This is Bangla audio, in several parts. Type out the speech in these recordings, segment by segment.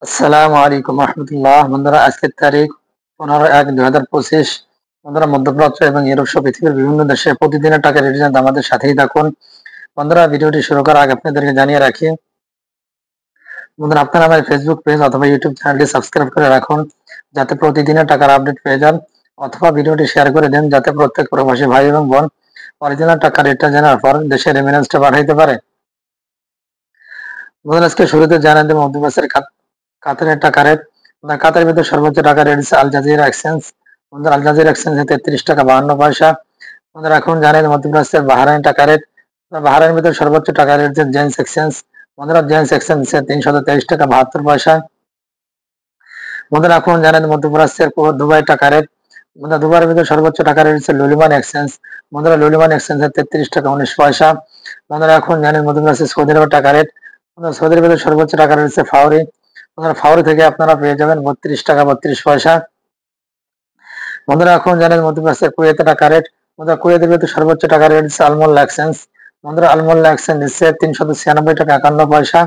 আসসালামু আলাইকুম রহমতুল্লাহ। বন্ধুরা, আজকের তারিখ 15/1/2025। বন্ধুরা, মধ্যপ্রাচ্য এবং ইউরোপ সহ পৃথিবীর বিভিন্ন দেশে প্রতিদিনের টাকা রেট জানতে আমাদের সাথেই থাকুন। বন্ধুরা, ভিডিওটি শুরু করার আগে আপনাদেরকে জানিয়ে রাখি, বন্ধুরা, আপনারা আমার ফেসবুক পেজ অথবা ইউটিউব চ্যানেলটি সাবস্ক্রাইব করে রাখুন, যাতে প্রতিদিনের টাকার আপডেট পেয়ে যান, অথবা ভিডিওটি শেয়ার করে দেন, যাতে প্রত্যেক প্রবাসী ভাই এবং বোন অরিজিনাল টাকা রেটটা জানার পর দেশের রেমিটেন্সটা পাঠাইতে পারে। বন্ধুরা, আজকে শুরুতে জানান দেব মধ্যপ্রাচ্যের কাতারের টাকা রেট। কাতারের ভিতরে সর্বোচ্চ টাকা রেট হচ্ছে আল জাজিরা এক্সচেঞ্জ। বন্ধুরা, আল জাজিরা এক্সচেঞ্জে 33 টাকা 52 পয়সা। বন্ধুরা, এখন জানেন মধ্যপ্রাচ্যের বাহরাইন টাকা রেট। বাহরাইনের ভিতরে সর্বোচ্চ টাকা রেট হচ্ছে জেন্স এক্সচেঞ্জ। বন্ধুরা, জেন্স এক্সচেঞ্জ 323 টাকা 72 পয়সা। বন্ধুরা, এখন জানেন মধ্যপ্রাচ্যের দুবাই টাকা রেট। বন্ধুরা, দুবাইয়ের ভিতরে সর্বোচ্চ টাকা রেট হচ্ছে লুলিমান এক্সচেঞ্জ। বন্ধুরা, লুলিমান এক্সচেঞ্জে 33 টাকা 19 পয়সা। বন্ধুরা, এখন জানেন মধ্যপ্রাচ্যের সৌদি আরবের টাকা রেট। সৌদি আরবের ভিতরে সর্বোচ্চ টাকা রেট হচ্ছে ফাউরি। ফাউরি থেকে আপনারা পেয়ে যাবেন 32 টাকা 32 পয়সা। বন্ধুরা, এখন জানেন মধ্যপ্রাচ্যের কুয়েতের টাকা রেট। বন্ধুরা, কুয়েতের ভিতরে সর্বোচ্চ টাকা রেট হচ্ছে আলমোল্লা এক্সচেঞ্জ। বন্ধুরা, আলমোল্লা এক্সচেঞ্জ দিচ্ছে 396 টাকা 51 পয়সা।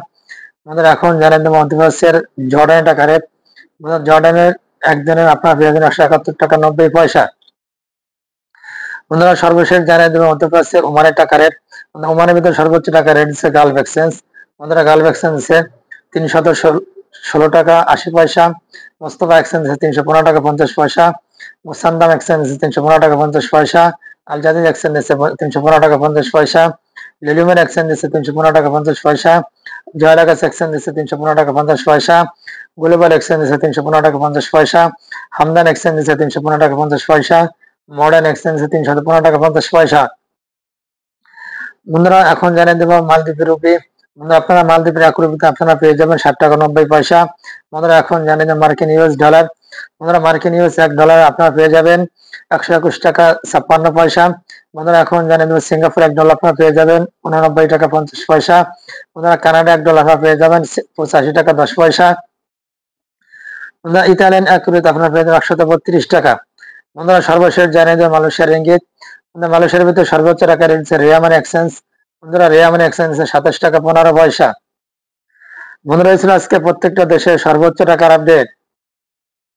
বন্ধুরা, এখন জানেন মধ্যপ্রাচ্যের জর্ডানের টাকা রেট। জর্ডানের একদিনের আপনারা পেয়ে যাবেন 171 টাকা 90 পয়সা। বন্ধুরা, সর্বশেষ জানিয়ে দেবে মধ্যপ্রাচ্যের ওমানের টাকা রেট। ওমানের ভিতরে সর্বোচ্চ টাকা রেট হচ্ছে গালফ এক্সচেঞ্জ। বন্ধুরা, গালফ এক্সচেঞ্জ হচ্ছে 316 টাকা 80 পয়সা। মোস্তফা এক্সচেঞ্জ হচ্ছে 315 টাকা 50 পয়সা। মুসান্দাম এক্সচেঞ্জ হচ্ছে 315 টাকা 50 পয়সা। আল জাদিদ এক্সচেঞ্জ হচ্ছে 315 টাকা 50 পয়সা। লিলুমেন এক্সচেঞ্জ হচ্ছে 315 টাকা 50 পয়সা। জয়লাগাস এক্সচেঞ্জ হচ্ছে 315 টাকা 50 পয়সা। গ্লোবাল এক্সচেঞ্জ হচ্ছে 315 টাকা 50 পয়সা। হামদান এক্সচেঞ্জ হচ্ছে 315 টাকা 50 পয়সা। মডার্ন এক্সচেঞ্জ 315 টাকা 50 পয়সা। বন্ধুরা, এখন জানিয়ে দেবো মালদ্বীপের রুপি। বন্ধুরা, আপনারা মালদ্বীপের 1 রুপিতে আপনারা পেয়ে যাবেন 60 টাকা 90 পয়সা। বন্ধুরা, এখন জানিয়ে দেবো মার্কিন ইউএস ডলার। বন্ধুরা, মার্কিন ইউএস $1 আপনারা পেয়ে যাবেন 121 টাকা 56 পয়সা। বন্ধুরা, এখন জানিয়ে দেবো সিঙ্গাপুর $1 আপনারা পেয়ে যাবেন 89 টাকা 50 পয়সা। বন্ধুরা, কানাডা $1 আপনারা পেয়ে যাবেন 85 টাকা 10 পয়সা। বন্ধুরা, ইতালিয়ান 1 রুপিতে আপনারা পেয়ে যাবেন 132 টাকা। বন্ধুরা, সর্বশেষ জানিয়ে দেবো মালয়েশিয়ার রিঙ্গিত। মালয়েশিয়ার ভিতরে সর্বোচ্চ টাকা রেট হচ্ছে রিয়ামান এক্সচেঞ্জ। বন্ধুরা, রিয়ামান এক্সচেঞ্জ 27 টাকা 15 পয়সা। বন্ধুরা, এই ছিল আজকে প্রত্যেকটা দেশের সর্বোচ্চ টাকার আপডেট।